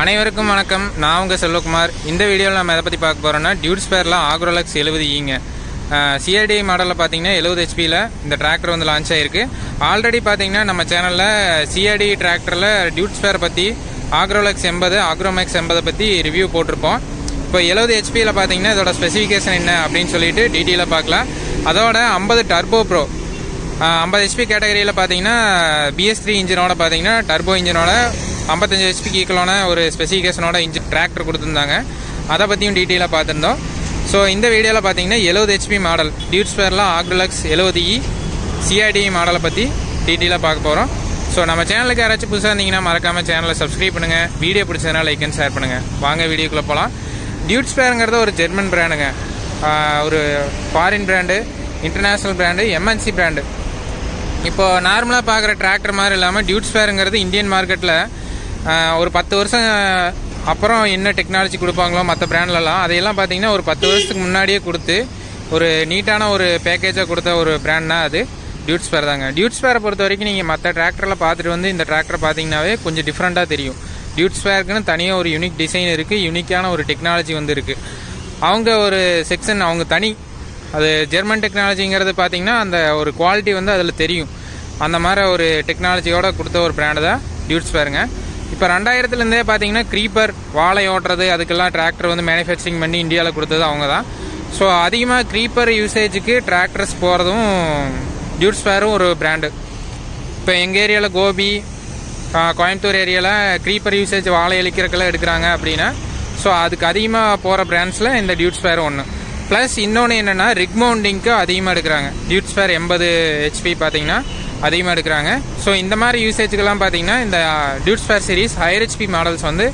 அனைவருக்கும் வணக்கம். நான் உங்கள் செல்வகுமார். இந்த வீடியோவில் நம்ம எதை பற்றி பார்க்க போகிறோம்னா டியூட் ஸ்பேரில் ஆக்ரோலக்ஸ் 70E சிஆர்டி மாடலில் பார்த்தீங்கன்னா 70 ஹெச்பியில் இந்த டிராக்டர் வந்து லான்ச் ஆகிருக்கு. ஆல்ரெடி பார்த்தீங்கன்னா நம்ம சேனலில் சிஆர்டி டிராக்டரில் டியூட் ஸ்பேர் பற்றி ஆக்ரோலக்ஸ் 80 ஆக்ரோமேக்ஸ் 80 பற்றி ரிவ்யூ போட்டிருப்போம். இப்போ 70 ஹெச்பியில் பார்த்தீங்கன்னா இதோட ஸ்பெசிஃபிகேஷன் என்ன அப்படின்னு சொல்லிட்டு டீட்டெயிலாக பார்க்கலாம். அதோட 50 டர்போ ப்ரோ 50 ஹெச்பி கேட்டகரியில் பார்த்தீங்கன்னா BS3 இன்ஜினோட பார்த்தீங்கன்னா டர்போ இன்ஜினோட 55 ஹெச்பிக்கு ஈக்குவலான ஒரு ஸ்பெசிஃபிகேஷனோட இன்ஜின் டிராக்டர் கொடுத்துருந்தாங்க. அதை பற்றியும் டீட்டெயிலாக பார்த்துருந்தோம். ஸோ இந்த வீடியோவில் பார்த்தீங்கன்னா 70 ஹெச்பி மாடல் டியூட் ஸ்பேரில் ஆக்ரோலக்ஸ் 70E சிஆர்டி மாடலை பற்றி டீட்டெயிலாக பார்க்க போகிறோம். ஸோ நம்ம சேனலுக்கு யாராச்சும் புதுசாக இருந்தீங்கன்னா மறக்காமல் சேனலை சப்ஸ்கிரைப் பண்ணுங்கள். வீடியோ பிடிச்சதுனா லைக் அண்ட் ஷேர் பண்ணுங்கள். வாங்க வீடியோக்குள்ளே போகலாம். டியூட் ஸ்பேருங்கிறது ஒரு ஜெர்மன் பிராண்டுங்க. ஒரு foreign brand, international brand, MNC brand. இப்போது நார்மலாக பார்க்குற டிராக்டர் மாதிரி இல்லாமல் டியூட் ஸ்பேருங்கிறது இந்தியன் மார்க்கெட்டில் ஒரு 10 வருஷம் அப்புறம் என்ன டெக்னாலஜி கொடுப்பாங்களோ மற்ற பிராண்ட்லலாம் அதையெல்லாம் பார்த்தீங்கன்னா ஒரு 10 வருஷத்துக்கு முன்னாடியே கொடுத்து ஒரு நீட்டான ஒரு பேக்கேஜாக கொடுத்த ஒரு பிராண்ட்னா அது டியூட் ஸ்பேர் தாங்க. டியூட் ஸ்பேரை பொறுத்த வரைக்கும் நீங்கள் மற்ற டிராக்டரில் பார்த்துட்டு வந்து இந்த டிராக்டரை பார்த்தீங்கன்னாவே கொஞ்சம் டிஃப்ரெண்ட்டாக தெரியும். டியூட் ஸ்பேருக்குன்னு தனியாக ஒரு யூனிக் டிசைன் இருக்குது, யூனிக்கான ஒரு டெக்னாலஜி வந்து இருக்குது. அவங்க ஒரு செக்ஷன் அவங்க தனி, அது ஜெர்மன் டெக்னாலஜிங்கிறது பார்த்தீங்கன்னா அந்த ஒரு குவாலிட்டி வந்து அதில் தெரியும். அந்த மாதிரி ஒரு டெக்னாலஜியோட கொடுத்த ஒரு பிராண்டு தான் டியூட் ஸ்பேருங்க. இப்போ 2000லேருந்தே பார்த்தீங்கன்னா க்ரீப்பர் வாழை ஓட்டுறது அதுக்கெல்லாம் டிராக்டர் வந்து மேனுஃபேக்சரிங் பண்ணி இந்தியாவில் கொடுத்தது அவங்க தான். ஸோ அதிகமாக க்ரீப்பர் யூசேஜுக்கு டிராக்டர்ஸ் போகிறதும் டியூட் ஸ்பேரும் ஒரு பிராண்டு. இப்போ எங்கள் ஏரியாவில் கோபி, கோயம்புத்தூர் ஏரியாவில் க்ரீப்பர் யூசேஜ் வாழை இழிக்கிறக்கெல்லாம் எடுக்கிறாங்க அப்படின்னா ஸோ அதுக்கு அதிகமாக போகிற பிராண்ட்ஸில் இந்த டியூட் ஸ்பேர் ஒன்று. ப்ளஸ் இன்னொன்று என்னென்னா ரிக் மவுண்டிங்க்கு அதிகமாக எடுக்கிறாங்க. டியூட் ஸ்பேர் 80 ஹெச்பி பார்த்தீங்கன்னா அதிகமாக எடுக்கிறாங்க. ஸோ இந்த மாதிரி யூசேஜுக்கெல்லாம் பார்த்தீங்கன்னா இந்த Dude spare series higher HP models வந்து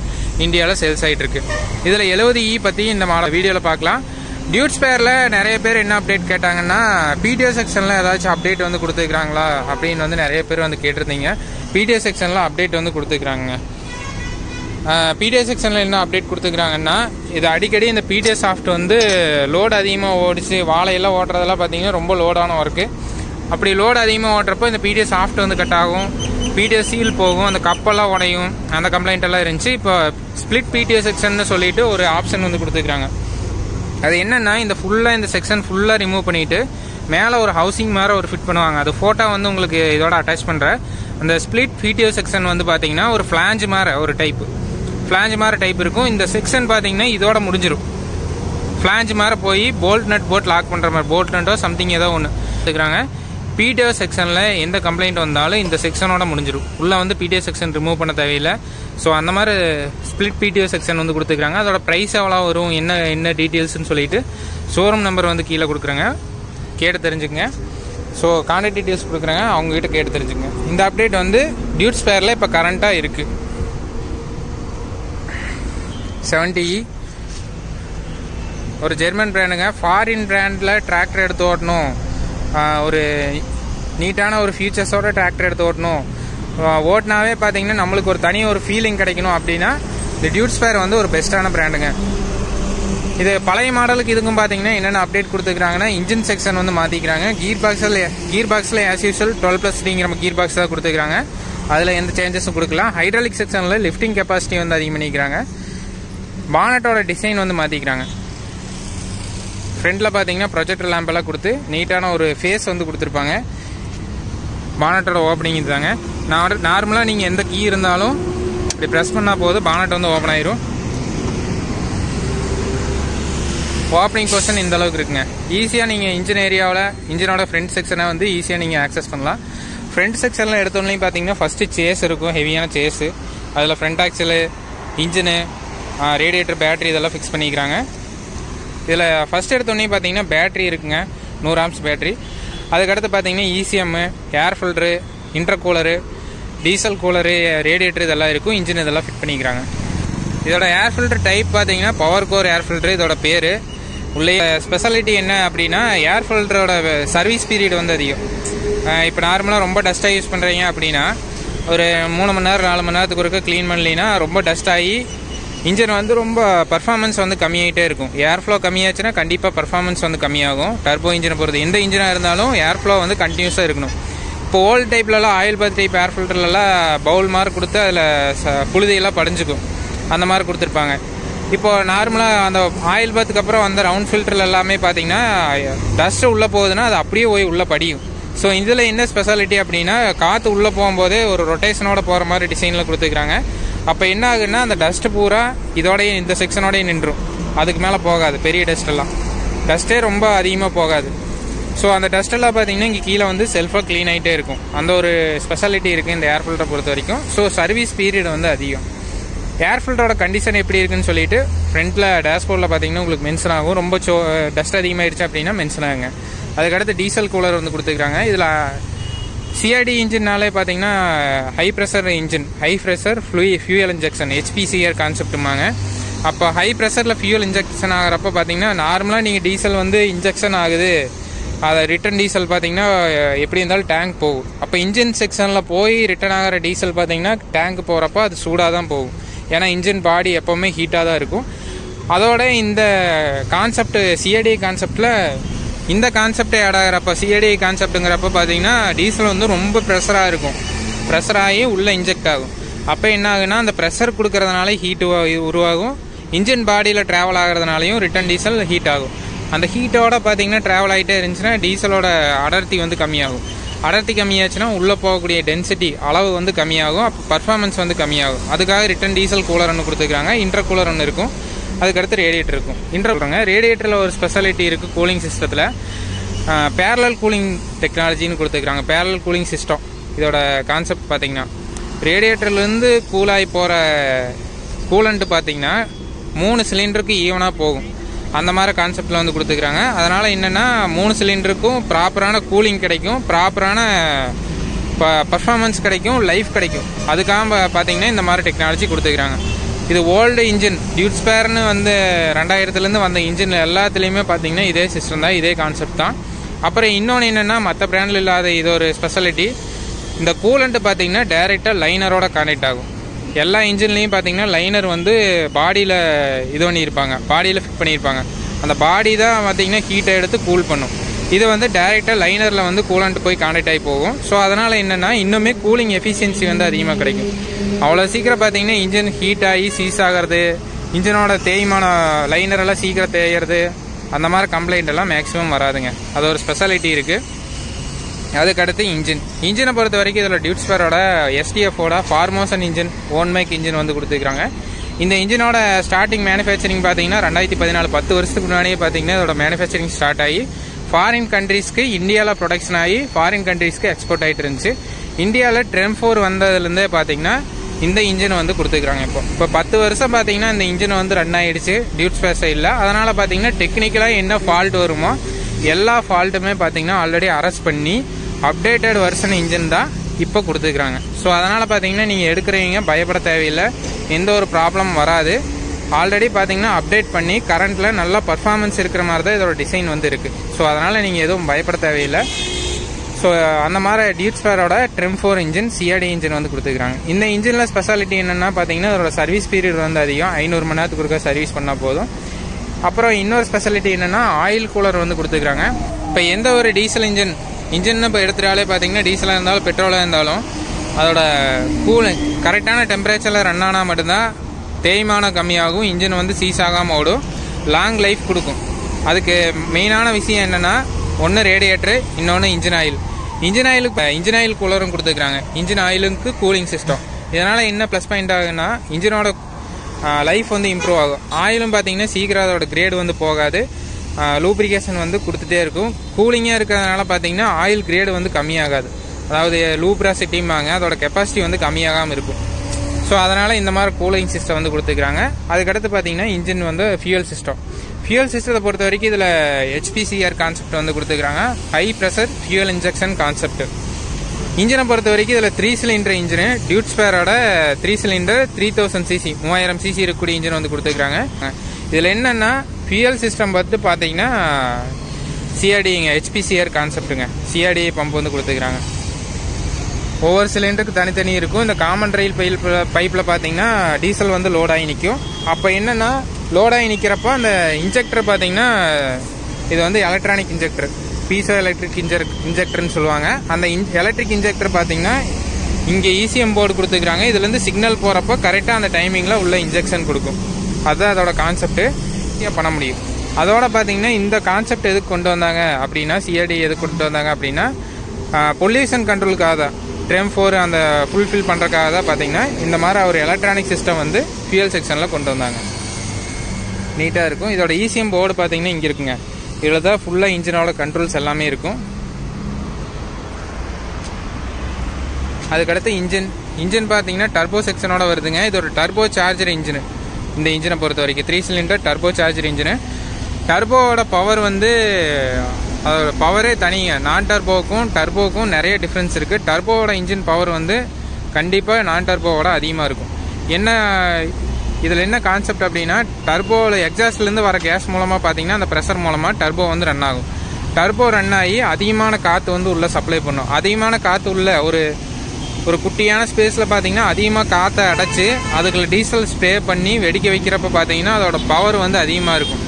இந்தியாவில் சேல்ஸ் ஆகிட்டு இருக்கு. இதில் 70E பற்றி இந்த மாடல் வீடியோவில் பார்க்கலாம். டியூட் ஸ்பேரில் நிறைய பேர் என்ன அப்டேட் கேட்டாங்கன்னா PTO செக்ஷனில் ஏதாச்சும் அப்டேட் வந்து கொடுத்துருக்காங்களா அப்படின்னு வந்து நிறைய பேர் வந்து கேட்டிருந்தீங்க. PTO செக்ஷனில் அப்டேட் வந்து கொடுத்துருக்குறாங்க. PTO செக்ஷனில் என்ன அப்டேட் கொடுத்துருக்குறாங்கன்னா இது அடிக்கடி இந்த PTO சாஃப்ட் வந்து லோடு அதிகமாக ஓடிச்சு வாழையெல்லாம் ஓட்டுறதெல்லாம் பார்த்தீங்கன்னா ரொம்ப லோடான ஒர்க்கு. அப்படி லோடு அதிகமாக ஓட்டுறப்போ இந்த PTO சாஃப்ட் வந்து கட் ஆகும், PTO சீல் போகும், அந்த கப்பெல்லாம் உடையும், அந்த கம்ப்ளைண்ட் எல்லாம் இருந்துச்சு. இப்போ ஸ்பிளிட் PTO செக்ஷன் சொல்லிட்டு ஒரு ஆப்ஷன் வந்து கொடுத்துருக்காங்க. அது என்னென்னா இந்த ஃபுல்லாக இந்த செக்ஷன் ஃபுல்லாக ரிமூவ் பண்ணிவிட்டு மேலே ஒரு ஹவுசிங் மாதிரி ஒரு ஃபிட் பண்ணுவாங்க. அது ஃபோட்டோ வந்து உங்களுக்கு இதோட அட்டாச் பண்ணுற அந்த ஸ்பிளிட் PTO செக்ஷன் வந்து பார்த்தீங்கன்னா ஒரு ஃப்ளாஞ்ச் மாதிரி ஒரு டைப் இருக்கும். இந்த செக்ஷன் பார்த்தீங்கன்னா இதோட முடிஞ்சிடும். ஃப்ளாஞ்ச் மாதிரி போய் போல்ட் நட் போட் லாக் பண்ணுற மாதிரி போல்ட் நட்டோ சம்திங் ஏதோ ஒன்று எடுத்துக்கிறாங்க. PTO செக்ஷனில் எந்த கம்ப்ளைண்ட் வந்தாலும் இந்த செக்ஷனோட முடிஞ்சிடும். உள்ளே வந்து PTO செக்ஷன் ரிமூவ் பண்ண தேவையில்லை. ஸோ அந்த மாதிரி ஸ்பிளிட் PTO செக்ஷன் வந்து கொடுத்துருக்காங்க. அதோட ப்ரைஸ் எவ்வளோ வரும், என்ன டீட்டெயில்ஸ்னு சொல்லிட்டு ஷோரூம் நம்பர் வந்து கீழே கொடுக்குறாங்க, கேட்டு தெரிஞ்சுக்கங்க. ஸோ கான்டாக்ட் டீட்டெயில்ஸ் கொடுக்குறாங்க, அவங்ககிட்ட கேட்டு தெரிஞ்சுக்கங்க. இந்த அப்டேட் வந்து டியூட் ஸ்பேரில் இப்போ கரண்ட்டாக இருக்குது. 70E ஒரு ஜெர்மன் பிராண்டுங்க. ஃபாரின் பிராண்டில் டிராக்டர் எடுத்து ஓட்டணும், ஒரு நீட்டான ஒரு ஃபியூச்சர்ஸோட டிராக்டர் எடுத்து ஓட்டினாவே பார்த்தீங்கன்னா நம்மளுக்கு ஒரு தனி ஒரு ஃபீலிங் கிடைக்கணும் அப்படின்னா இந்த டியூட் ஸ்பேர் வந்து ஒரு பெஸ்ட்டான பிராண்டுங்க. இது பழைய மாடலுக்கு இதுக்கும் பார்த்தீங்கன்னா என்னென்ன அப்டேட் கொடுத்துருக்காங்கன்னா இன்ஜின் செக்ஷன் வந்து மாற்றிக்கிறாங்க. கீர் பாக்ஸில் ஆஸ் யூஸ்வல் 12+3 கீர் பாக்ஸ் தான் கொடுத்துருக்காங்க. அதில் எந்த சேஞ்சஸும் கொடுக்கலாம். ஹைட்ராலிக் செக்ஷனில் லிஃப்டிங் கெப்பாசிட்டி வந்து அதிகம் பண்ணிக்கிறாங்க. பானட்டோட டிசைன் வந்து மாற்றிக்கிறாங்க. ஃப்ரண்டில் பார்த்தீங்கன்னா ப்ரொஜெக்டர் லேம்பெல்லாம் கொடுத்து நீட்டான ஒரு ஃபேஸ் வந்து கொடுத்துருப்பாங்க. பானட்டோட ஓப்பனிங் இதுதாங்க. நார்மலாக நீங்கள் எந்த கீ இருந்தாலும் இப்படி ப்ரெஸ் பண்ணால் போதும் பானட் வந்து ஓப்பன் ஆயிரும். ஓப்பனிங் பொசிஷன் இந்த அளவுக்கு இருக்குங்க. ஈஸியாக நீங்கள் இன்ஜினோட ஃப்ரண்ட் செக்ஷனை வந்து ஈஸியாக நீங்கள் ஆக்சஸ் பண்ணலாம். ஃப்ரண்ட் செக்ஷனில் எடுத்தோன்னே பார்த்தீங்கன்னா ஃபஸ்ட்டு சேஸ் இருக்கும், ஹெவியான சேஸு. அதில் ஃப்ரண்ட் ஆக்சலு, இன்ஜினு, ரேடியேட்டர், பேட்டரி இதெல்லாம் ஃபிக்ஸ் பண்ணிக்கிறாங்க. இதில் ஃபஸ்ட் எடுத்தோடனே பார்த்தீங்கன்னா பேட்ரி இருக்குங்க, 100 ஆம்ஸ் பேட்ரி. அதுக்கடுத்து பார்த்தீங்கன்னா ECM, air filter, intercooler, diesel cooler, radiator இதெல்லாம் இருக்கும். இன்ஜின் இதெல்லாம் ஃபிட் பண்ணிக்கிறாங்க. இதோட ஏர் ஃபில்டர் டைப் பார்த்தீங்கன்னா பவர் கோர் ஏர் ஃபில்ட்ரு இதோட பேர். உள்ளே ஸ்பெஷாலிட்டி என்ன அப்படின்னா ஏர் ஃபில்டரோட சர்வீஸ் பீரியட் வந்து அதிகம். இப்போ நார்மலாக ரொம்ப டஸ்ட்டாக யூஸ் பண்ணுறீங்க அப்படின்னா ஒரு 3 மணி நேரம் 4 மணி நேரத்துக்கு ஒருக்க க்ளீன் பண்ணலின்னா ரொம்ப டஸ்ட் ஆகி இன்ஜின் வந்து ரொம்ப பர்ஃபார்மன்ஸ் வந்து கம்மியாகிட்டே இருக்கும். ஏர் ஃப்ளோ கம்மியாச்சுன்னா கண்டிப்பாக பர்ஃபார்மன்ஸ் வந்து கம்மியாகும். டர்போ இன்ஜினை பொறுத்து எந்த இன்ஜினாக இருந்தாலும் ஏர் ஃப்ளோ வந்து கண்டினியூஸாக இருக்கணும். இப்போ ஓல்டு டைப்லலாம் ஆயில் பாத் டைப் ஏர் ஃபில்டர்லலாம் பவுல் மாதிரி கொடுத்து அதில் புழுதியெல்லாம் படிஞ்சுக்கும். அந்த மாதிரி கொடுத்துருப்பாங்க. இப்போது நார்மலாக அந்த ஆயில் பாத்துக்கு அப்புறம் அந்த ரவுண்ட் ஃபில்டரில் எல்லாமே பார்த்தீங்கன்னா டஸ்ட்டு உள்ளே போகுதுன்னா அது அப்படியே போய் உள்ளே படியும். ஸோ இதில் என்ன ஸ்பெஷாலிட்டி அப்படின்னா காற்று உள்ளே போகும்போதே ஒரு ரொட்டேஷனோட போகிற மாதிரி டிசைனில் கொடுத்துருக்குறாங்க. அப்போ என்ன ஆகுதுன்னா அந்த டஸ்ட்டு பூரா இதோடய இந்த செக்ஷனோடய நின்றும், அதுக்கு மேலே போகாது. பெரிய டஸ்ட்டெல்லாம் டஸ்ட்டே ரொம்ப அதிகமாக போகாது. ஸோ அந்த டஸ்ட்டெல்லாம் பார்த்தீங்கன்னா இங்கே கீழே வந்து செல்ஃபாக க்ளீன் ஆகிட்டே இருக்கும். அந்த ஒரு ஸ்பெஷாலிட்டி இருக்குது இந்த ஏர் ஃபில்டரை பொறுத்த வரைக்கும். ஸோ சர்வீஸ் பீரியட் வந்து அதிகம். ஏர் ஃபில்டரோட கண்டிஷன் எப்படி இருக்குன்னு சொல்லிட்டு ஃப்ரண்ட்டில் டேஷ்போர்டில் பார்த்தீங்கன்னா உங்களுக்கு மென்ஷன் ஆகும். ரொம்ப டஸ்ட் அதிகமாகிடுச்சு அப்படின்னா மென்ஷன் ஆகுங்க. அதுக்கடுத்து டீசல் கூலர் வந்து கொடுத்துருக்காங்க. இதில் சிஆர்டி இன்ஜின்னாலே பார்த்தீங்கன்னா high pressure engine, high pressure fuel injection, HPCR கான்செப்ட்டுமாங்க. அப்போ ஹை ப்ரெஷரில் ஃபியூயல் இன்ஜெக்ஷன் ஆகிறப்ப பார்த்தீங்கன்னா நார்மலாக நீங்கள் டீசல் வந்து இன்ஜெக்ஷன் ஆகுது, அதை ரிட்டன் டீசல் பார்த்தீங்கன்னா எப்படி இருந்தாலும் டேங்க் போகும். அப்போ இன்ஜின் செக்ஷனில் போய் ரிட்டன் ஆகிற டீசல் பார்த்தீங்கன்னா டேங்க் போகிறப்ப அது சூடாக தான் போகும். ஏன்னா இன்ஜின் பாடி எப்போவுமே ஹீட்டாக தான் இருக்கும். அதோட இந்த கான்செப்ட் சிஆர்டி கான்செப்டில் இந்த கான்செப்டே ஆட் ஆகிறப்ப சிஆர்டி கான்செப்ட்டுங்கிறப்ப பார்த்தீங்கன்னா டீசல் வந்து ரொம்ப ப்ரெஷராக இருக்கும். ப்ரெஷர் ஆகி உள்ளே இன்ஜெக்ட் ஆகும். அப்போ என்ன ஆகுன்னா அந்த ப்ரெஷர் கொடுக்கறதுனால ஹீட்டு உருவாகும். இன்ஜின் பாடியில் ட்ராவல் ஆகிறதுனாலையும் ரிட்டன் டீசல் ஹீட் ஆகும். அந்த ஹீட்டோட பார்த்தீங்கன்னா ட்ராவல் ஆகிட்டே இருந்துச்சுன்னா டீசலோட அடர்த்தி வந்து கம்மியாகும். அடர்த்தி கம்மியாச்சுன்னா உள்ளே போகக்கூடிய டென்சிட்டி அளவு வந்து கம்மியாகும். அப்போ பர்ஃபார்மன்ஸ் வந்து கம்மியாகும். அதுக்காக ரிட்டன் டீசல் கூலர் ஒன்று கொடுத்துருக்காங்க. இன்டர் கூலர் ஒன்று இருக்கும். அதுக்கடுத்து ரேடியேட்டர் இருக்கும். இன்டர்ங்க ரேடியேட்டரில் ஒரு ஸ்பெஷாலிட்டி இருக்குது. கூலிங் சிஸ்டத்தில் பேரலல் கூலிங் டெக்னாலஜின்னு கொடுத்துருக்காங்க. பேரலல் கூலிங் சிஸ்டம் இதோட கான்செப்ட் பார்த்தீங்கன்னா ரேடியேட்டர்லேருந்து கூலாகி போகிற கூலண்ட்டு பார்த்தீங்கன்னா 3 சிலிண்டருக்கு ஈவனாக போகும். அந்த மாதிரி கான்செப்டில் வந்து கொடுத்துருக்குறாங்க. அதனால் என்னென்னா 3 சிலிண்டருக்கும் ப்ராப்பரான கூலிங் கிடைக்கும், ப்ராப்பரான பர்ஃபார்மன்ஸ் கிடைக்கும், லைஃப் கிடைக்கும். அதுக்காக பார்த்தீங்கன்னா இந்த மாதிரி டெக்னாலஜி கொடுத்துருக்குறாங்க. இது ஓல்டு இன்ஜின் டியூட்ஸ்பேர்னு வந்து 2000 வந்த இன்ஜின் எல்லாத்துலேயுமே பார்த்தீங்கன்னா இதே சிஸ்டம் தான், இதே கான்செப்ட் தான். அப்புறம் இன்னொன்று என்னென்னா மற்ற பிராண்டில் இல்லாத இது ஒரு ஸ்பெஷாலிட்டி, இந்த கூலண்ட்டு பார்த்தீங்கன்னா டைரெக்டாக லைனரோட கனெக்ட் ஆகும். எல்லா இன்ஜின்லேயும் பார்த்தீங்கன்னா லைனர் வந்து பாடியில் இது பண்ணியிருப்பாங்க, பாடியில் ஃபிட் பண்ணியிருப்பாங்க. அந்த பாடி தான் பார்த்தீங்கன்னா ஹீட்டை எடுத்து கூல் பண்ணும். இது வந்து டைரெக்டாக லைனரில் வந்து கூலண்ட் போய் கான்டெக்ட் ஆகி போகும். ஸோ அதனால் என்னென்னா இன்னுமே கூலிங் எஃபிஷியன்சி வந்து அதிகமாக கிடைக்கும். அவ்வளோ சீக்கிரம் பார்த்தீங்கன்னா இன்ஜின் ஹீட் ஆகி சீஸ் ஆகிறது, இன்ஜினோட தேய்மான லைனரெல்லாம் சீக்கிரம் தேய்கிறது, அந்த மாதிரி கம்ப்ளைண்ட் எல்லாம் மேக்ஸிமம் வராதுங்க. அது ஒரு ஸ்பெஷாலிட்டி இருக்குது. அதுக்கடுத்து இன்ஜினை பொறுத்த வரைக்கும் இதில் டியூட்ஸ்பேரோட STFோட Formosan engine own make engine வந்து கொடுத்துருக்காங்க. இந்த இன்ஜினோட ஸ்டார்டிங் மேனுஃபேக்சரிங் பார்த்தீங்கன்னா 2014 10 வருஷத்துக்கு முன்னாடியே பார்த்தீங்கன்னா இதோட மேனுஃபேக்சரிங் ஸ்டார்ட் ஆகி ஃபாரின் கண்ட்ரீஸ்க்கு இந்தியாவில் ப்ரொடக்ஷன் ஆகி ஃபாரின் கண்ட்ரீஸ்க்கு எக்ஸ்போர்ட் ஆகிட்டு இருந்துச்சு. இந்தியாவில் TREM 4 வந்ததுலேருந்தே பார்த்தீங்கன்னா இந்த இன்ஜின் வந்து கொடுத்துருக்காங்க. இப்போ 10 வருஷம் பார்த்தீங்கன்னா இந்த இன்ஜின் வந்து ரன் ஆகிடுச்சு டியூட்ஸ்பேர் சைடில். அதனால் பார்த்தீங்கன்னா டெக்னிக்கலாக என்ன ஃபால்ட் வருமோ எல்லா ஃபால்ட்டுமே பார்த்தீங்கன்னா ஆல்ரெடி அரெஸ்ட் பண்ணி அப்டேட்டட் வெர்ஷன் இன்ஜின் தான் இப்போ கொடுத்துருக்குறாங்க. ஸோ அதனால் பார்த்தீங்கன்னா நீங்கள் எடுக்கிறவங்க பயப்பட தேவையில்லை, எந்த ஒரு ப்ராப்ளம் வராது. ஆல்ரெடி பார்த்தீங்கன்னா அப்டேட் பண்ணி கரண்ட்டில் நல்லா பர்ஃபார்மன்ஸ் இருக்கிற மாதிரி தான் இதோட டிசைன் வந்து இருக்குது. ஸோ அதனால் நீங்கள் எதுவும் பயப்பட தேவையில்லை. ஸோ அந்த மாதிரி டியூட்ஸ்பேரோட TREM 4 இன்ஜின் சிஆர்டி இன்ஜின் வந்து கொடுத்துருக்காங்க. இந்த இன்ஜினில் ஸ்பெஷாலிட்டி என்னென்னா பார்த்தீங்கன்னா இதோட சர்வீஸ் பீரியட் வந்து அதிகம், 500 மணி நேரத்துக்கு ஒருக்கா சர்வீஸ் பண்ணால் போதும். அப்புறம் இன்னொரு ஸ்பெஷாலிட்டி என்னென்னா ஆயில் கூலர் வந்து கொடுத்துருக்காங்க. இப்போ எந்த ஒரு டீசல் இன்ஜின் இப்போ எடுத்துட்டாலே பார்த்தீங்கன்னா டீசலாக இருந்தாலும் பெட்ரோலாக இருந்தாலும் அதோட கரெக்டான டெம்பரேச்சரில் ரன் ஆனால் மட்டும்தான் தேய்மானம் கம்மியாகும், இன்ஜின் வந்து சீஸ் ஆகாமல் ஓடும், லாங் லைஃப் கொடுக்கும். அதுக்கு மெயினான விஷயம் என்னென்னா ஒன்று ரேடியேட்டரு, இன்னொன்று இன்ஜின் ஆயில். இன்ஜின் ஆயில் கூலரும் கொடுத்துருக்காங்க. இன்ஜின் ஆயிலுக்கு கூலிங் சிஸ்டம். இதனால் என்ன ப்ளஸ் பாயிண்ட் ஆகுன்னா இன்ஜினோட லைஃப் வந்து இம்ப்ரூவ் ஆகும். ஆயிலும் பார்த்தீங்கன்னா சீக்கிரம் அதோட கிரேடு வந்து போகாது, லூப்ரிகேஷன் வந்து கொடுத்துட்டே இருக்கும். கூலிங்காக இருக்கிறதுனால பார்த்தீங்கன்னா ஆயில் கிரேடு வந்து கம்மியாகாது, அதாவது லூப்ராசிட்டிம்பாங்க, அதோட கெப்பாசிட்டி வந்து கம்மியாகாமல் இருக்கும். ஸோ அதனால் இந்த மாதிரி கூலிங் சிஸ்டம் வந்து கொடுத்துருக்காங்க. அதுக்கடுத்து பார்த்தீங்கன்னா இன்ஜின் வந்து ஃபியூயல் சிஸ்டத்தை பொறுத்த வரைக்கும் இதில் HPCR கான்செப்ட் வந்து கொடுத்துருக்காங்க, high pressure fuel injection concept. இன்ஜினை பொறுத்த வரைக்கும் இதில் 3 சிலிண்டர் இன்ஜினு, டியூட்ஸ்பேரோட 3 சிலிண்டர் 3000 cc 3000 cc இருக்கக்கூடிய இன்ஜின் வந்து கொடுத்துருக்காங்க. இதில் என்னென்னா ஃபியூயல் சிஸ்டம் பார்த்து பார்த்தீங்கன்னா சிஆர்டிங்க HPCR கான்செப்ட்டுங்க, சிஆர்டி பம்ப் வந்து கொடுத்துருக்காங்க. ஒவ்வொரு சிலிண்டருக்கு தனித்தனி இருக்கும். இந்த காமன் ரயில் பைப்பில் பார்த்தீங்கன்னா டீசல் வந்து லோடாகி நிற்கும். அப்போ என்னென்னா லோடாகி நிற்கிறப்ப அந்த இன்ஜெக்டர் பார்த்தீங்கன்னா இது வந்து எலக்ட்ரானிக் இன்ஜெக்டர், பீசோ எலக்ட்ரிக் இன்ஜெக்டர்னு சொல்லுவாங்க. அந்த எலக்ட்ரிக் இன்ஜெக்டர் பார்த்தீங்கன்னா இங்கே ECM போர்டு கொடுத்துருக்காங்க. இதுலேருந்து சிக்னல் போகிறப்போ கரெக்டாக அந்த டைமிங்கில் உள்ள இன்ஜெக்ஷன் கொடுக்கும். அதுதான் அதோட கான்செப்ட்டு. பண்ண முடியும். அதோட பார்த்தீங்கன்னா இந்த கான்செப்ட் எதுக்கு கொண்டு வந்தாங்க அப்படின்னா, CRD எதுக்கு கொண்டு வந்தாங்க அப்படின்னா பொல்யூஷன் கண்ட்ரோலுக்காக தான், TREM 4 அந்த ஃபுல்ஃபில் பண்ணுறதுக்காக தான் பார்த்தீங்கன்னா இந்த மாதிரி ஒரு எலக்ட்ரானிக் சிஸ்டம் வந்து ஃபியூயல் செக்ஷனில் கொண்டு வந்தாங்க. நீட்டாக இருக்கும். இதோட ECM போர்டு பார்த்தீங்கன்னா இங்கே இருக்குங்க. இதில் தான் ஃபுல்லாக இன்ஜினோட கண்ட்ரோல்ஸ் எல்லாமே இருக்கும். அதுக்கடுத்து இன்ஜின் பார்த்தீங்கன்னா டர்போ செக்ஷனோட வருதுங்க. இது ஒரு டர்போ சார்ஜர் இன்ஜின். இந்த இன்ஜினை பொறுத்த வரைக்கும் 3 சிலிண்டர் டர்போ சார்ஜர் இன்ஜினு. டர்போவோட பவர் வந்து அதோட பவரே தனிங்க. நான் டர்போவுக்கும் டர்போவுக்கும் நிறைய டிஃப்ரென்ஸ் இருக்குது. டர்போவோட இன்ஜின் பவர் வந்து கண்டிப்பாக நான் டர்போவோட அதிகமாக இருக்கும். இதில் என்ன கான்செப்ட் அப்படின்னா, டர்போவில் எக்ஸாஸ்ட்லேருந்து வர கேஸ் மூலமாக பார்த்தீங்கன்னா அந்த ப்ரெஷர் மூலமாக டர்போ வந்து ரன் ஆகும். டர்போ ரன் ஆகி அதிகமான காற்று வந்து உள்ளே சப்ளை பண்ணும். அதிகமான காற்று உள்ள ஒரு குட்டியான ஸ்பேஸில் பார்த்தீங்கன்னா அதிகமாக காற்றை அடைச்சி அதுக்குள்ள டீசல் ஸ்ப்ரே பண்ணி வெடிக்க வைக்கிறப்ப பார்த்தீங்கன்னா அதோட பவர் வந்து அதிகமாக இருக்கும்.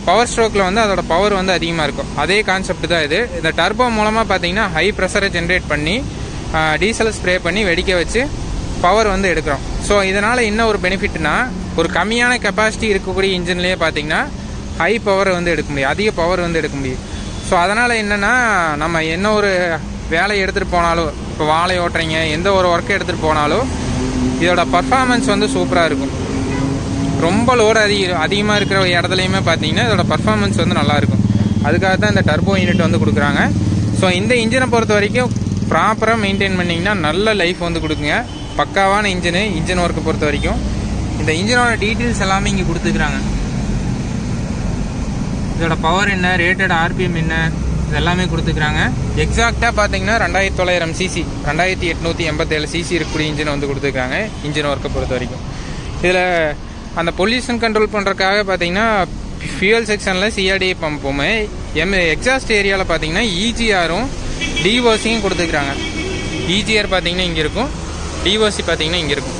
பவர் ஸ்ட்ரோக்கில் வந்து அதோட பவர் வந்து அதிகமாக இருக்கும். அதே கான்செப்ட் தான் இது. இந்த டர்போ மூலமாக பார்த்தீங்கன்னா ஹை ப்ரெஷரை ஜென்ரேட் பண்ணி டீசல் ஸ்ப்ரே பண்ணி வெடிக்க வச்சு பவர் வந்து எடுக்கிறோம். ஸோ இதனால் என்ன ஒரு பெனிஃபிட்னா, ஒரு கம்மியான கெப்பாசிட்டி இருக்கக்கூடிய இன்ஜின்லேயே பார்த்தீங்கன்னா ஹை பவர் வந்து எடுக்க முடியும், அதிக பவர் வந்து எடுக்க முடியும். ஸோ அதனால் என்னென்னா, நம்ம என்ன ஒரு வேலை எடுத்துகிட்டு போனாலும், இப்போ வாழை ஓட்டுறீங்க, எந்த ஒரு ஒர்க்கை எடுத்துகிட்டு போனாலும் இதோட பர்ஃபார்மன்ஸ் வந்து சூப்பராக இருக்கும். ரொம்ப லோடு அதிகமாக இருக்கிற இடத்துலையுமே பார்த்தீங்கன்னா இதோட பர்ஃபார்மன்ஸ் வந்து நல்லாயிருக்கும். அதுக்காக தான் இந்த டர்போ யூனிட் வந்து கொடுக்குறாங்க. ஸோ இந்த இன்ஜினை பொறுத்த வரைக்கும் ப்ராப்பராக மெயின்டைன் பண்ணிங்கன்னா நல்ல லைஃப் வந்து கொடுக்குங்க. பக்காவான இன்ஜின் ஒர்க்கை பொறுத்த வரைக்கும் இந்த இன்ஜினோட டீட்டெயில்ஸ் எல்லாமே இங்கே கொடுத்துக்கிறாங்க. இதோட பவர் என்ன, ரேட்டட் RPM என்ன, இது எல்லாமே கொடுத்துக்கிறாங்க. எக்ஸாக்டாக பார்த்தீங்கன்னா 2900 cc 2887 cc இருக்கக்கூடிய இன்ஜினை வந்து கொடுத்துருக்காங்க இன்ஜின் ஒர்க்கை பொறுத்த வரைக்கும். இதில் அந்த பொல்யூஷன் கண்ட்ரோல் பண்ணுறதுக்காக பார்த்தீங்கன்னா ஃபியூயல் செக்ஷனில் CRD பம்புமே எக்ஸாஸ்ட் ஏரியாவில் பார்த்தீங்கன்னா EGRம் DOCயும் கொடுத்துக்கிறாங்க. EGR பார்த்தீங்கன்னா இங்கே இருக்கும், DOC பார்த்தீங்கன்னா இங்கே இருக்கும்.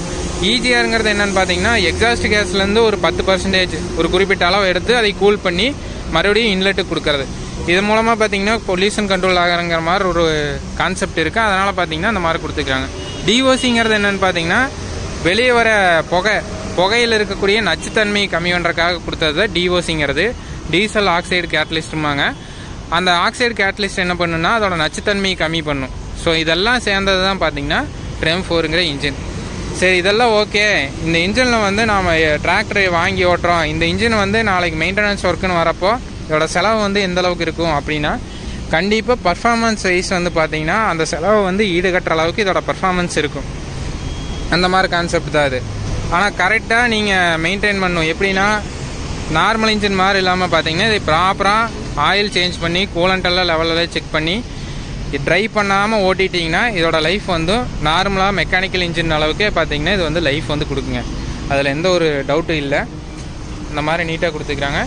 EGRங்கிறது என்னென்னு பார்த்தீங்கன்னா எக்ஸாஸ்ட் கேஸ்லேருந்து ஒரு 10% ஒரு குறிப்பிட்ட அளவு எடுத்து அதை கூல் பண்ணி மறுபடியும் இன்லெட்டுக்கு கொடுக்கறது. இது மூலமாக பார்த்தீங்கன்னா பொல்யூஷன் கண்ட்ரோல் ஆகிறங்கிற மாதிரி ஒரு கான்செப்ட் இருக்குது. அதனால் பார்த்தீங்கன்னா அந்த மாதிரி கொடுத்துக்கிறாங்க. DOCங்கிறது என்னென்னு பார்த்தீங்கன்னா வெளியே வர புகையில் இருக்கக்கூடிய நச்சுத்தன்மை கம்மி பண்ணுறதுக்காக கொடுத்தது தான் DOCங்கிறது. Diesel oxide கேட்டலிஸ்ட்டுமாங்க. அந்த ஆக்சைடு கேட்டலிஸ்ட் என்ன பண்ணுன்னா அதோட நச்சுத்தன்மையை கம்மி பண்ணும். ஸோ இதெல்லாம் சேர்ந்தது தான் பார்த்தீங்கன்னா TREM 4ங்கிற இன்ஜின். சரி, இதெல்லாம் ஓகே. இந்த இன்ஜினில் வந்து நாம் டிராக்டரை வாங்கி ஓட்டுறோம், இந்த இன்ஜின் வந்து நாளைக்கு மெயின்டெனன்ஸ் ஒர்க்குன்னு வரப்போ இதோட செலவு வந்து எந்த அளவுக்கு இருக்கும் அப்படின்னா, கண்டிப்பாக பர்ஃபார்மன்ஸ் வைஸ் வந்து பார்த்தீங்கன்னா அந்த செலவை வந்து ஈடுகட்டுற அளவுக்கு இதோட பர்ஃபார்மன்ஸ் இருக்கும். அந்த மாதிரி கான்செப்ட் தான் இது. ஆனால் கரெக்டாக நீங்கள் மெயின்டைன் பண்ணணும். எப்படின்னா, நார்மல் இன்ஜின் மாதிரி இல்லாமல் பார்த்தீங்கன்னா இதை ப்ராப்பராக ஆயில் சேஞ்ச் பண்ணி கூலண்டெல்லாம் லெவலெல்லாம் செக் பண்ணி ட்ரை பண்ணாமல் ஓட்டிட்டிங்கன்னா இதோட லைஃப் வந்து நார்மலாக மெக்கானிக்கல் இன்ஜின் அளவுக்கே பார்த்தீங்கன்னா இது வந்து லைஃப் வந்து கொடுக்குங்க. அதில் எந்த ஒரு டவுட்டும் இல்லை. இந்த மாதிரி நீட்டாக கொடுத்துக்கிறாங்க.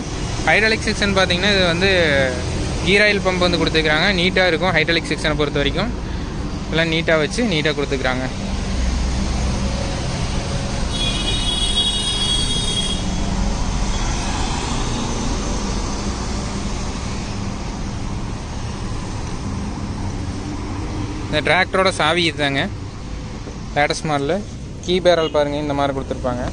ஹைட்ராலிக் செக்ஷன் பார்த்தீங்கன்னா இது வந்து கீர் ஆயில் பம்ப் வந்து கொடுத்துக்கிறாங்க. நீட்டாக இருக்கும். ஹைட்ராலிக் செக்ஷனை பொறுத்த வரைக்கும் எல்லாம் நீட்டாக வச்சு நீட்டாக கொடுத்துக்கிறாங்க. இந்த டிராக்டரோட சாவி இதுதாங்க. லேட்டஸ்ட் மாடலில் கீ பேரல் பாருங்கள், இந்த மாதிரி கொடுத்துருப்பாங்க.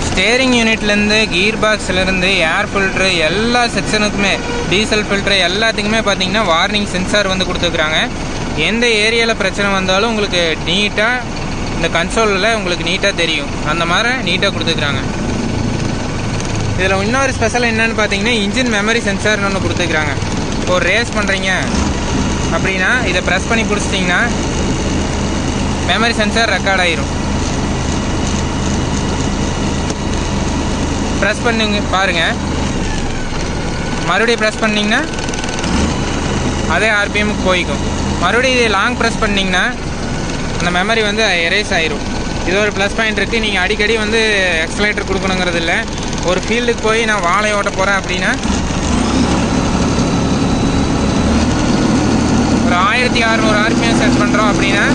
ஸ்டேரிங் யூனிட்லேருந்து கீர் பாக்ஸ்லேருந்து ஏர் ஃபில்ட்ரு எல்லா செக்ஷனுக்குமே டீசல் ஃபில்ட்ரு எல்லாத்துக்குமே பார்த்தீங்கன்னா வார்னிங் சென்சார் வந்து கொடுத்துருக்குறாங்க. எந்த ஏரியாவில் பிரச்சனை வந்தாலும் உங்களுக்கு நீட்டாக இந்த கன்சோலில் உங்களுக்கு நீட்டாக தெரியும். அந்த மாதிரி நீட்டாக கொடுத்துருக்குறாங்க. இதில் இன்னொரு ஸ்பெஷல் என்னன்னு பார்த்தீங்கன்னா இன்ஜின் மெமரி சென்சார்னு ஒன்று கொடுத்துருக்குறாங்க. ஒரு ரேஸ் பண்ணுறீங்க அப்படின்னா இதை ப்ரெஸ் பண்ணி பிடிச்சிட்டிங்கன்னா மெமரி சென்சார் ரெக்கார்ட் ஆயிரும். ப்ரெஸ் பண்ணுங்க பாருங்கள், மறுபடியும் ப்ரெஸ் பண்ணிங்கன்னா அதே RPMக்கு போய்க்கும். மறுபடியும் இதை லாங் ப்ரெஸ் பண்ணிங்கன்னா அந்த மெமரி வந்து எரேஸ் ஆயிரும். இது ஒரு ப்ளஸ் பாயிண்ட் இருக்குது. நீங்கள் அடிக்கடி வந்து எக்ஸலேட்டர் கொடுக்கணுங்கிறது இல்லை. ஒரு ஃபீல்டுக்கு போய் நான் வாழை ஓட்ட போகிறேன் அப்படின்னா ஒரு ஒரு 1600 ஆர்பிஎம் செட் பண்ணுறோம் அப்படின்னா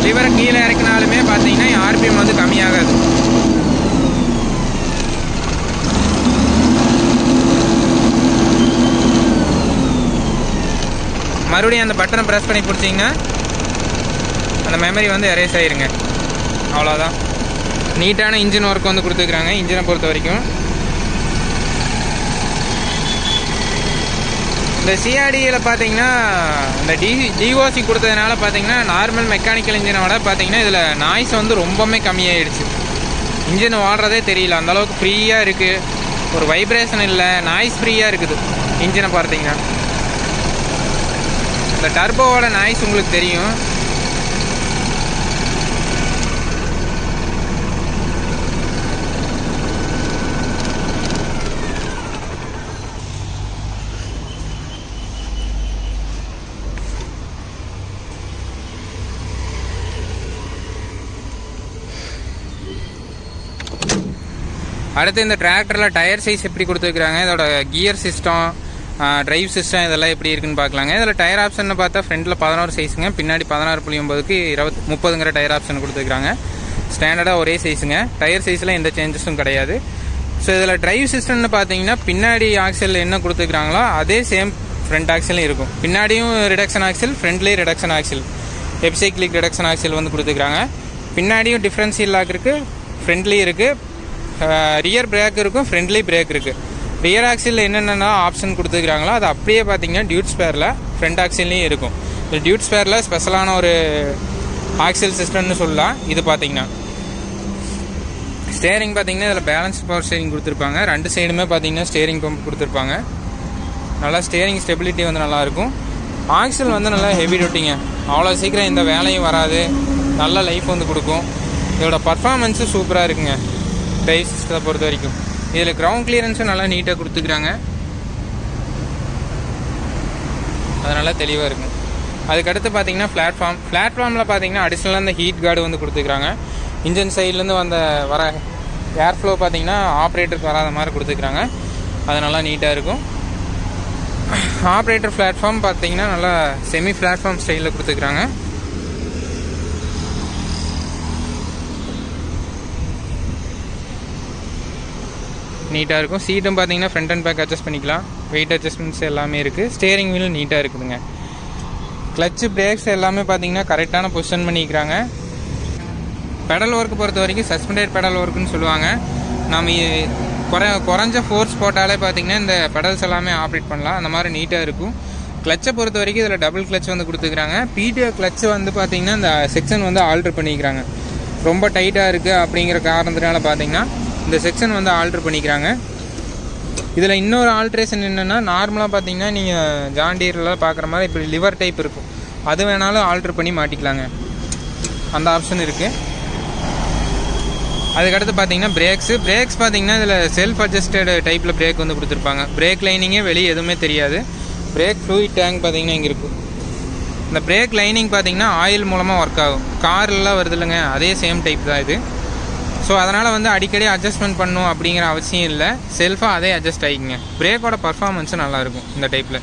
லிவரை கீழே இறக்கினாலுமே பார்த்தீங்கன்னா ஆர்பிஎம் வந்து கம்மியாகாது. மறுபடியும் அந்த பட்டனை ப்ரெஸ் பண்ணி பிடிச்சிங்கன்னா அந்த மெமரி வந்து எரேஸ் ஆகிருங்க. அவ்வளோதான். நீட்டான இன்ஜின் ஒர்க் வந்து கொடுத்துருக்குறாங்க இன்ஜினை பொறுத்த வரைக்கும். இந்த சிஆர்டியில் பார்த்தீங்கன்னா இந்த டிஓசி கொடுத்ததுனால பார்த்தீங்கன்னா நார்மல் மெக்கானிக்கல் இன்ஜினோட பார்த்தீங்கன்னா இதில் நாய்ஸ் வந்து ரொம்பவுமே கம்மியாயிடுச்சு. இன்ஜின் ஓடுறதே தெரியல, அந்தளவுக்கு ஃப்ரீயாக இருக்குது. ஒரு வைப்ரேஷன் இல்லை, நாய்ஸ் ஃப்ரீயாக இருக்குது இன்ஜினை பார்த்தீங்கன்னா. இந்த டர்போவோட நாய்ஸ் உங்களுக்கு தெரியும். அடுத்து இந்த டிராக்டரில் டயர் சைஸ் எப்படி கொடுத்துருக்குறாங்க, இதோட கியர் சிஸ்டம், டிரைவ் சிஸ்டம் இதெல்லாம் எப்படி இருக்குன்னு பார்க்கலாங்க. இதில் டயர் ஆப்ஷன் பார்த்தா ஃப்ரண்ட்டில் 16 சைஸுங்க, பின்னாடி 16.9க்கு 30ங்கிற டயர் ஆப்ஷன் கொடுத்துருக்குறாங்க. ஸ்டாண்டர்டாக ஒரே சைஸுங்க. டயர் சைஸில் எந்த சேஞ்சஸும் கிடையாது. ஸோ இதில் டிரைவ் சிஸ்டம்னு பார்த்தீங்கன்னா பின்னாடி ஆக்சல் என்ன கொடுத்துருக்குறாங்களோ அதே சேம் ஃப்ரண்ட் ஆக்சலும் இருக்கும். பின்னாடியும் ரிடக்ஷன் ஆக்சல், ஃப்ரண்ட்லேயும் reduction axle, epicyclic reduction axle வந்து கொடுத்துருக்குறாங்க. பின்னாடியும் டிஃப்ரென்ஷியல் லாக் இருக்குது, ஃப்ரண்ட்லேயும் இருக்குது. ரியர் பிரேக் இருக்கும், ஃப்ரண்ட்லி பிரேக் இருக்குது. ரியர் ஆக்சிலில் என்னென்ன ஆப்ஷன் கொடுத்துருக்குறாங்களோ அது அப்படியே பார்த்தீங்கன்னா டியூட் ஸ்பேரில் ஃப்ரண்ட் ஆக்சில்லையும் இருக்கும். இந்த டியூட் ஸ்பேரில் ஸ்பெஷலான ஒரு ஆக்சில் சிஸ்டம்னு சொல்லலாம். இது பார்த்தீங்கன்னா ஸ்டேரிங் பார்த்தீங்கன்னா இதில் பேலன்ஸ் பவர் ஸ்டேரிங் கொடுத்துருப்பாங்க. 2 சைடுமே பார்த்தீங்கன்னா ஸ்டேரிங் பம்ப் கொடுத்துருப்பாங்க. நல்லா ஸ்டேரிங் ஸ்டெபிலிட்டி வந்து நல்லாயிருக்கும். ஆக்சில் வந்து நல்லா ஹெவி டூட்டிங்க, அவ்வளோ சீக்கிரம் இந்த வேலையும் வராது, நல்ல லைஃப் வந்து கொடுக்கும். இதோட பர்ஃபார்மன்ஸு சூப்பராக இருக்குங்க டிரைவ் சிஸ்டத்தை பொறுத்த வரைக்கும். இதில் கிரவுண்ட் கிளியரன்ஸும் நல்லா நீட்டாக கொடுத்துக்கிறாங்க, அது நல்லா தெளிவாக இருக்கும். அதுக்கடுத்து பார்த்தீங்கன்னா பிளாட்ஃபார்மில் பார்த்தீங்கன்னா அடிஷ்னலாக இந்த ஹீட் கார்டு வந்து கொடுத்துக்கிறாங்க. இன்ஜின் சைட்லேருந்து வர ஏர் ஃப்ளோ பார்த்தீங்கன்னா ஆப்ரேட்டருக்கு வராத மாதிரி கொடுத்துக்கிறாங்க, அது நல்லா நீட்டாக இருக்கும். ஆப்ரேட்டர் பிளாட்ஃபார்ம் பார்த்தீங்கன்னா நல்லா செமி பிளாட்ஃபார்ம் ஸ்டைலில் கொடுத்துக்கிறாங்க. நீட்டாக இருக்கும். சீட்டும் பார்த்தீங்கன்னா ஃப்ரண்ட் அண்ட் பேக் அட்ஜஸ்ட் பண்ணிக்கலாம், வெயிட் அட்ஜஸ்ட்மெண்ட்ஸ் எல்லாமே இருக்குது. ஸ்டேரிங் வீலும் நீட்டாக இருக்குதுங்க. கிளச்சு பிரேக்ஸ் எல்லாமே பார்த்தீங்கன்னா கரெக்டான பொசிஷன் பண்ணிக்கிறாங்க. பெடல் ஒர்க்கு பொறுத்த வரைக்கும் சஸ்பெண்டட் பெடல் ஒர்க்குன்னு சொல்லுவாங்க. நம்ம குறைஞ்ச ஃபோர்ஸ் போட்டாலே பார்த்தீங்கன்னா இந்த பெடல்ஸ் எல்லாமே ஆப்ரேட் பண்ணலாம், அந்த மாதிரி நீட்டாக இருக்கும். கிளச்சை பொறுத்த வரைக்கும் இதில் டபுள் கிளச் வந்து கொடுத்துக்கிறாங்க. பிடிஓ கிளச்சு வந்து பார்த்தீங்கன்னா இந்த செக்ஷன் வந்து ஆல்ட்ரு பண்ணிக்கிறாங்க. ரொம்ப டைட்டாக இருக்குது அப்படிங்கிற காரணத்தினால பார்த்தீங்கன்னா இந்த செக்ஷன் வந்து ஆல்ட்ரு பண்ணிக்கிறாங்க. இதில் இன்னொரு ஆல்ட்ரேஷன் என்னென்னா, நார்மலாக பார்த்தீங்கன்னா நீங்கள் ஜாண்டியரில் பார்க்குற மாதிரி இப்படி லிவர் டைப் இருக்கும், அது வேணாலும் ஆல்ட்ரு பண்ணி மாட்டிக்கலாங்க, அந்த ஆப்ஷன் இருக்குது. அதுக்கடுத்து பார்த்தீங்கன்னா பிரேக்ஸ் பார்த்தீங்கன்னா இதில் செல்ஃப் அட்ஜஸ்டட் டைப்பில் பிரேக் வந்து கொடுத்துருப்பாங்க. பிரேக் லைனிங்கே வெளியே எதுவுமே தெரியாது. பிரேக் ஃப்ளூயிட் டேங்க் பார்த்தீங்கன்னா இங்கே இருக்கும். இந்த பிரேக் லைனிங் பார்த்தீங்கன்னா ஆயில் மூலமாக ஒர்க் ஆகும். கார்லாம் வருது இல்லைங்க, அதே சேம் டைப் தான் இது. ஸோ அதனால் வந்து அடிக்கடி அட்ஜஸ்ட்மெண்ட் பண்ணணும் அப்படிங்கிற அவசியம் இல்லை, செல்ஃபாக அதே அட்ஜஸ்ட் ஆகிக்குங்க. பிரேக்கோட பர்ஃபார்மன்ஸும் நல்லாயிருக்கும் இந்த டைப்பில்.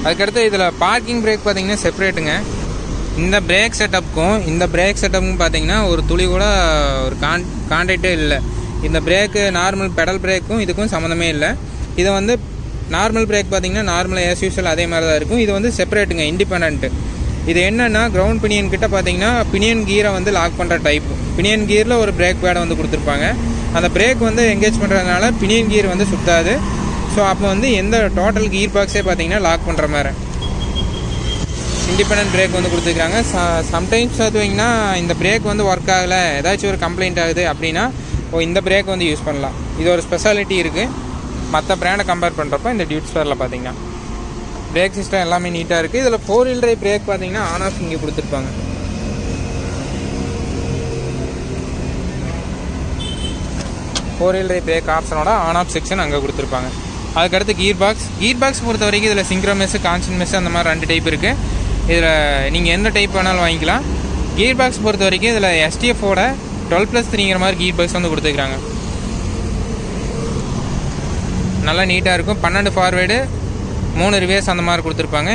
அதுக்கடுத்து இதில் பார்க்கிங் பிரேக் பார்த்தீங்கன்னா செப்பரேட்டுங்க. இந்த பிரேக் செட்டப்புக்கும் இந்த பிரேக் செட்டப்புக்கும் பார்த்தீங்கன்னா ஒரு துளி கூட ஒரு கான்டாக்டே இல்லை. இந்த பிரேக்கு நார்மல் பெடல் பிரேக்கும் இதுக்கும் சம்மந்தமே இல்லை. இதை வந்து நார்மல் பிரேக் பார்த்தீங்கன்னா நார்மலாக ஆஸ் யூஷுவல் அதே மாதிரி தான் இருக்கும். இது வந்து செப்பரேட்டுங்க, இண்டிபெண்ட்டு. இது என்னென்னா கிரவுண்ட் பினியன் கிட்ட பார்த்தீங்கன்னா பினியன் கீரை வந்து லாக் பண்ணுற டைப்பு. பினியன் கீரில் ஒரு பிரேக் பேடை வந்து கொடுத்துருப்பாங்க. அந்த பிரேக் வந்து எங்கேஜ் பண்ணுறதுனால பினியன் கீர் வந்து சுத்தாது. ஸோ அப்போ வந்து எந்த டோட்டல் கீர் பாக்ஸே பார்த்தீங்கன்னா லாக் பண்ணுற மாதிரி இண்டிபெண்டன்ட் பிரேக் வந்து கொடுத்துருக்காங்க. சம்டைம்ஸ் பார்த்தீங்கன்னா இந்த பிரேக் வந்து ஒர்க் ஆகலை, ஏதாச்சும் ஒரு கம்ப்ளைண்ட் ஆகுது அப்படின்னா இந்த பிரேக் வந்து யூஸ் பண்ணலாம். இது ஒரு ஸ்பெஷாலிட்டி இருக்குது மற்ற பிராண்டை கம்பேர் பண்ணுறப்போ. இந்த டியூட் ஸ்பேரில் பார்த்தீங்கன்னா பிரேக் சிஸ்டம் எல்லாமே நீட்டாக இருக்குது. இதில் 4 wheel drive பிரேக் பார்த்தீங்கன்னா ஆன் ஆஃப் இங்கே கொடுத்துருப்பாங்க. ஃபோர் வீல் டிரைவ் பிரேக் ஆப்ஷனோட ஆன் ஆஃப் செக்ஷன் அங்கே கொடுத்துருப்பாங்க. அதுக்கடுத்து கீர் பாக்ஸ் பொறுத்த வரைக்கும் இதில் சிங்க்ரோ மெஸ்ஸு, கான்ஸ்டன்ட் மெஸ்ஸு அந்த மாதிரி 2 டைப் இருக்குது. இதில் நீங்கள் எந்த டைப் வேணாலும் வாங்கிக்கலாம். கீர் பாக்ஸ் பொறுத்த வரைக்கும் இதில் STFோட 12+3ங்கிற மாதிரி கீர் பாக்ஸ் வந்து கொடுத்துருக்காங்க. நல்லா நீட்டாக இருக்கும். 12 ஃபார்வேர்டு 3 ரிவேர்ஸ் அந்த மாதிரி கொடுத்துருப்பாங்க.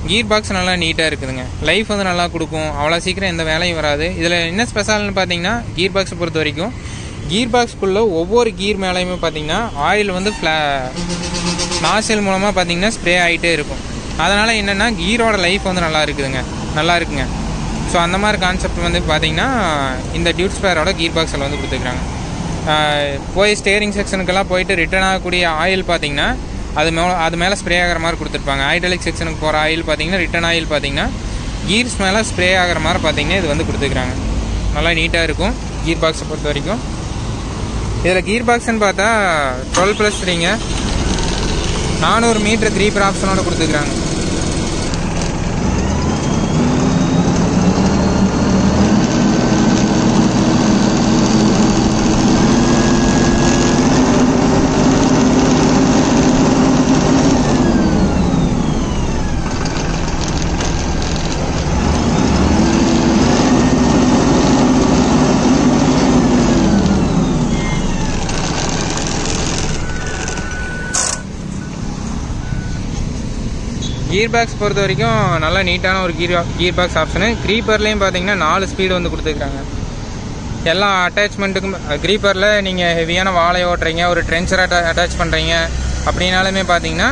கீர் பாக்ஸ் நல்லா நீட்டாக இருக்குதுங்க. லைஃப் வந்து நல்லா கொடுக்கும். அவ்வளோ சீக்கிரம் எந்த வேலையும் வராது. இதில் என்ன ஸ்பெஷல்னு பார்த்தீங்கன்னா கீர் பாக்ஸை பொறுத்த வரைக்கும் கீர் பாக்ஸ்க்குள்ளே ஒவ்வொரு கீர் மேலேயுமே பார்த்தீங்கன்னா ஆயில் வந்து நாசில் மூலமாக பார்த்தீங்கன்னா ஸ்ப்ரே ஆகிட்டே இருக்கும். அதனால் என்னென்னா கீரோட லைஃப் வந்து நல்லா இருக்குங்க. ஸோ அந்த மாதிரி கான்செப்ட் வந்து பார்த்தீங்கன்னா இந்த டியூட் ஸ்பேரோட கீர் பாக்ஸில் வந்து கொடுத்துருக்காங்க. போய் ஸ்டேரிங் செக்ஷனுக்கெல்லாம் போயிட்டு ரிட்டர்ன் ஆகக்கூடிய ஆயில் பார்த்தீங்கன்னா அது மேலே ஸ்ப்ரே ஆகிற மாதிரி கொடுத்துருப்பாங்க. ஹைட்ராலிக் செக்ஷனுக்கு போகிற ஆயில் பார்த்தீங்கன்னா ரிட்டர்ன் ஆயில் பார்த்தீங்கன்னா கீர்ஸ் மேலே ஸ்ப்ரே ஆகிற மாதிரி பார்த்தீங்கன்னா இது வந்து கொடுத்துருக்காங்க. நல்லா நீட்டாக இருக்கும் கீர் பாக்ஸை பொறுத்த வரைக்கும். இதில் கீர் பாக்ஸ்ன்னு பார்த்தா 12+3ங்க 400 மீட்டர் 3 ஆப்ஷனோட கொடுத்துருக்காங்க. கீர் பாக்ஸ் பொறுத்த வரைக்கும் நல்லா நீட்டான ஒரு கீர் பாக்ஸ் ஆப்ஷனு. க்ரீப்பர்லேயும் பார்த்தீங்கன்னா 4 ஸ்பீடு வந்து கொடுத்துருக்காங்க. எல்லா அட்டாச்மெண்ட்டுக்கும் க்ரீப்பரில் நீங்கள் ஹெவியான வாழை ஓட்டுறீங்க, ஒரு ட்ரென்ச்சர் அட்டாச் பண்ணுறீங்க அப்படின்னாலுமே பார்த்தீங்கன்னா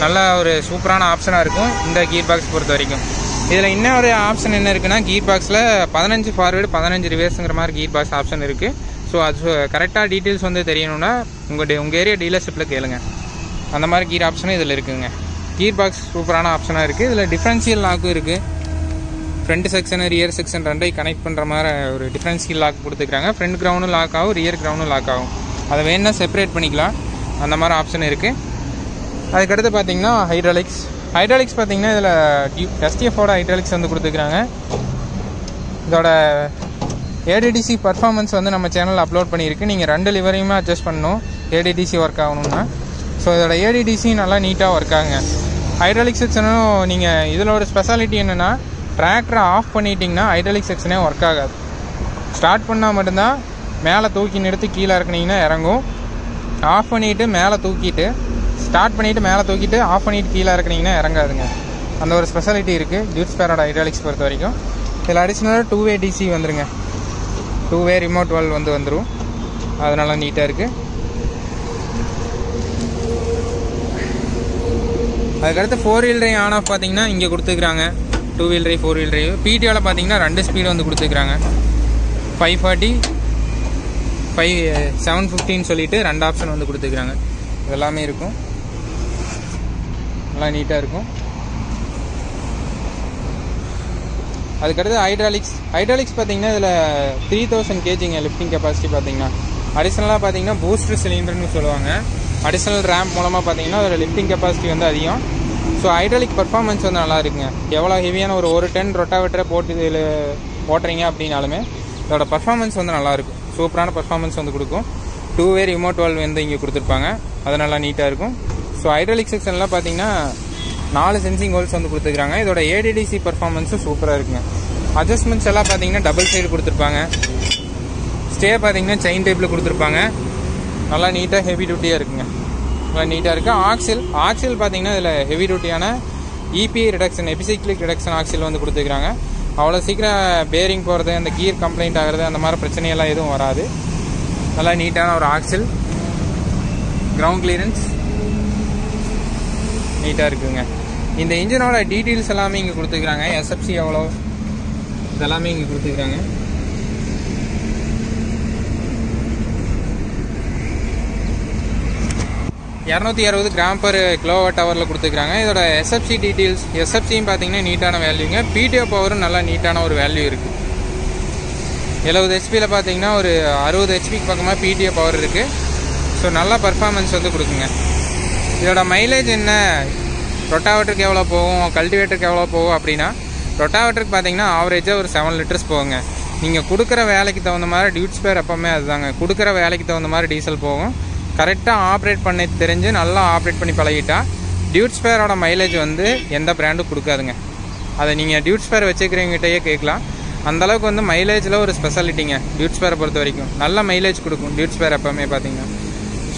நல்லா ஒரு சூப்பரான ஆப்ஷனாக இருக்கும் இந்த கீர் பாக்ஸ் பொறுத்த வரைக்கும். இதில் இன்னொரு ஆப்ஷன் என்ன இருக்குன்னா கீர் பாக்ஸில் 15 ஃபார்வேர்டு 15 ரிவர்ஸுங்கிற மாதிரி கீர் பாக்ஸ் ஆப்ஷன் இருக்குது. ஸோ அது கரெக்டாக டீட்டெயில்ஸ் வந்து தெரியணுன்னா உங்கள் ஏரியா டீலர்ஷிப்பில் கேளுங்க. அந்த மாதிரி கீர் ஆப்ஷனும் இதில் இருக்குதுங்க. கீர் பாக்ஸ் சூப்பரான ஆப்ஷனாக இருக்குது. இதில் டிஃப்ரென்ஷியல் லாக்கும் இருக்குது. ஃப்ரண்ட் செக்ஷன் ரியர் செக்ஷன் ரெண்டையும் கனெக்ட் பண்ணுற மாதிரி ஒரு டிஃப்ரென்ஷியல் லாக் கொடுத்துருக்காங்க. ஃப்ரண்ட் கிரவுண்டும் லாக் ஆகும், ரியர் கிரவுண்டும் லாக் ஆகும். அதை வேணுன்னா செப்பரேட் பண்ணிக்கலாம். அந்த மாதிரி ஆப்ஷன் இருக்குது. அதுக்கடுத்து பார்த்தீங்கன்னா ஹைட்ராலிக்ஸ் பார்த்தீங்கன்னா இதில் STFோட ஹைட்ராலிக்ஸ் வந்து கொடுத்துருக்காங்க. இதோட ADDC பர்ஃபார்மன்ஸ் வந்து நம்ம சேனலில் அப்லோட் பண்ணியிருக்கு. நீங்கள் 2 லிவரையுமே அட்ஜஸ்ட் பண்ணணும் ADDC ஒர்க் ஆகணும்னா. ஸோ இதோட ADDC நல்லா நீட்டாக ஒர்க் ஆகுங்க. ஹைட்ராலிக் செக்ஷனும் நீங்கள் இதில் ஒரு ஸ்பெஷாலிட்டி என்னென்னா டிராக்டரை ஆஃப் பண்ணிட்டீங்கன்னா ஹைட்ராலிக் செக்ஷனே ஒர்க் ஆகாது. ஸ்டார்ட் பண்ணால் மட்டும்தான் மேலே தூக்கி நிறுத்தி கீழே இறக்குனீங்கன்னா இறங்கும். ஆஃப் பண்ணிவிட்டு மேலே தூக்கிட்டு ஸ்டார்ட் பண்ணிவிட்டு மேலே தூக்கிட்டு ஆஃப் பண்ணிவிட்டு கீழே இறக்குனீங்கன்னா இறங்காதுங்க. அந்த ஒரு ஸ்பெஷாலிட்டி இருக்குது டியூட் ஸ்பேரோட ஹைட்ராலிக்ஸ் பொறுத்த வரைக்கும். இதில் அடிஷ்னலாக 2-வே DC வந்துருங்க. 2-வே ரிமோட் வால்வ் வந்துடும். அதனால நீட்டாக இருக்குது. அதுக்கடுத்து 4 வீல் டிரைவ் ஆன் ஆஃப் பார்த்தீங்கன்னா இங்கே கொடுத்துருக்காங்க. 2 வீல் டிரைவ் 4 வீல் டிரைவ். PTOவில் பார்த்தீங்கன்னா 2 ஸ்பீடு வந்து கொடுத்துருக்காங்க. 540 750 சொல்லிட்டு 2 ஆப்ஷன் வந்து கொடுத்துருக்காங்க. இதெல்லாமே இருக்கும். நல்லா நீட்டாக இருக்கும். அதுக்கடுத்து ஹைட்ராலிக்ஸ் பார்த்தீங்கன்னா இதில் 3000 kgங்க லிஃப்டிங் கெப்பாசிட்டி. பார்த்தீங்கன்னா அடிஷ்னலாக பார்த்தீங்கன்னா பூஸ்டர் சிலிண்டர்னு சொல்லுவாங்க. அடிஷ்னல் ரேம்ப் மூலமாக பார்த்தீங்கன்னா அதோட லிஃப்டிங் கெப்பாசிட்டி வந்து அதிகம். ஸோ ஹைட்ராலிக் பர்ஃபார்மன்ஸ் வந்து நல்லா இருக்குங்க. எவ்வளோ ஹெவியான ஒரு 10 ரொட்டாவேட்டரை போட்டு இதில் ஓட்டுறீங்க அப்படின்னாலுமே இதோட பர்ஃபார்மன்ஸ் வந்து நல்லாயிருக்கும். சூப்பரான பர்ஃபார்மன்ஸ் வந்து கொடுக்கும். 2-வே ரிமோட் வால்வ் வந்து இங்கே கொடுத்துருப்பாங்க. அது நல்லா நீட்டாக இருக்கும். ஸோ ஹைட்ராலிக் செக்ஷன்லாம் பார்த்தீங்கன்னா 4 சென்சிங் ஹோல்ஸ் வந்து கொடுத்துருக்காங்க. இதோட ADDC பர்ஃபார்மன்ஸும் சூப்பராக இருக்குங்க. அட்ஜஸ்ட்மெண்ட்ஸ் எல்லாம் பார்த்தீங்கன்னா டபுள் சைடு கொடுத்துருப்பாங்க. ஸ்டே பார்த்தீங்கன்னா செயின் டைப்பில் கொடுத்துருப்பாங்க. நல்லா நீட்டாக ஹெவி டியூட்டியாக இருக்குங்க. நல்லா நீட்டாக இருக்குது. ஆக்சில் பார்த்தீங்கன்னா இதில் ஹெவி டியூட்டியான EPI reduction epicyclic reduction axle வந்து கொடுத்துருக்காங்க. அவ்வளோ சீக்கிரம் பேரிங் போகிறது, அந்த கீர் கம்ப்ளைண்ட் ஆகிறது அந்த மாதிரி பிரச்சனையெல்லாம் எதுவும் வராது. நல்லா நீட்டான ஒரு ஆக்சில். கிரவுண்ட் கிளியரன்ஸ் நீட்டாக இருக்குங்க. இந்த இன்ஜினோட டீட்டெயில்ஸ் எல்லாமே இங்கே கொடுத்துருக்காங்க. SFC எவ்வளோ இதெல்லாமே இங்கே கொடுத்துருக்காங்க. $260 கிராம்/kWh கொடுத்துருக்காங்க. இதோட SFC டீட்டெயில்ஸ் SFCயும் பார்த்தீங்கன்னா நீட்டான வேல்யூங்க. PTO பவரும் நல்லா நீட்டான ஒரு வேல்யூ இருக்குது. 70 HPயில் பார்த்தீங்கன்னா ஒரு 60 HPக்கு பக்கமாக PTO பவர் இருக்குது. ஸோ நல்லா பர்ஃபார்மன்ஸ் வந்து கொடுக்குங்க. இதோட மைலேஜ் என்ன, ரொட்டாவேட்டருக்கு எவ்வளோ போகும், கல்டிவேட்டருக்கு எவ்வளோ போகும் அப்படின்னா ரொட்டாவேட்டருக்கு பார்த்தீங்கன்னா ஆவரேஜாக ஒரு 7 லிட்டர்ஸ் போகுங்க. நீங்கள் கொடுக்குற வேலைக்கு தகுந்த மாதிரி டியூட் ஸ்பேர் எப்போவுமே அதுதாங்க. கொடுக்குற வேலைக்கு தகுந்த மாதிரி டீசல் போகும். கரெக்டாக ஆப்ரேட் பண்ணி தெரிஞ்சு நல்லா ஆப்ரேட் பண்ணி பழகிட்டா டியூட் ஸ்பேரோட மைலேஜ் வந்து எந்த பிராண்டும் கொடுக்காதுங்க. அதை நீங்கள் டியூட் ஸ்பேர் வச்சுக்கிறவங்ககிட்டயே கேட்கலாம். அந்தளவுக்கு வந்து மைலேஜில் ஒரு ஸ்பெஷாலிட்டிங்க டியூட் ஸ்பேரை பொறுத்த வரைக்கும். நல்ல மைலேஜ் கொடுக்கும் டியூட் ஸ்பேர் எப்போவுமே பார்த்தீங்கன்னா.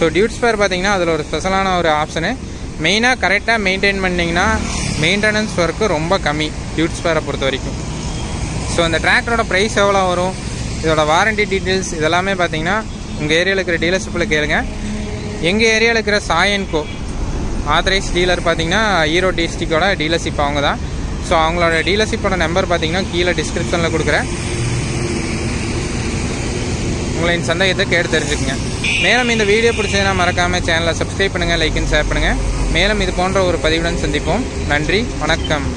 ஸோ டியூட் ஸ்பேர் பார்த்தீங்கன்னா அதில் ஒரு ஸ்பெஷலான ஒரு ஆப்ஷனு. மெயினாக கரெக்டாக மெயின்டைன் பண்ணிங்கன்னா மெயின்டெனன்ஸ் ஒர்க்கு ரொம்ப கம்மி டியூட் ஸ்பேரை பொறுத்த வரைக்கும். ஸோ அந்த டிராக்டரோட ப்ரைஸ் எவ்வளோ வரும், இதோட வாரண்டி டீட்டெயில்ஸ் இதெல்லாமே பார்த்தீங்கன்னா உங்கள் ஏரியாவில் இருக்கிற டீலர்ஷிப்பில் கேளுங்க. எங்கள் ஏரியாவில் இருக்கிற Sai and co authorised dealer பார்த்தீங்கன்னா ஈரோடு டிஸ்ட்ரிக்டோட டீலர்ஷிப் அவங்க தான். ஸோ அவங்களோட டீலர்ஷிப்போட நம்பர் பார்த்தீங்கன்னா கீழே டிஸ்கிரிப்ஷனில் கொடுக்குறேன். உங்களை இந்த சந்தேகத்தை கேட்டு தெரிஞ்சுக்கங்க. மேலும் இந்த வீடியோ பிடிச்சதுன்னா மறக்காமல் சேனலை சப்ஸ்கிரைப் பண்ணுங்கள், லைக் அண்ட் ஷேர் பண்ணுங்கள். மேலும் இது போன்ற ஒரு பதிவுடன் சந்திப்போம். நன்றி, வணக்கம்.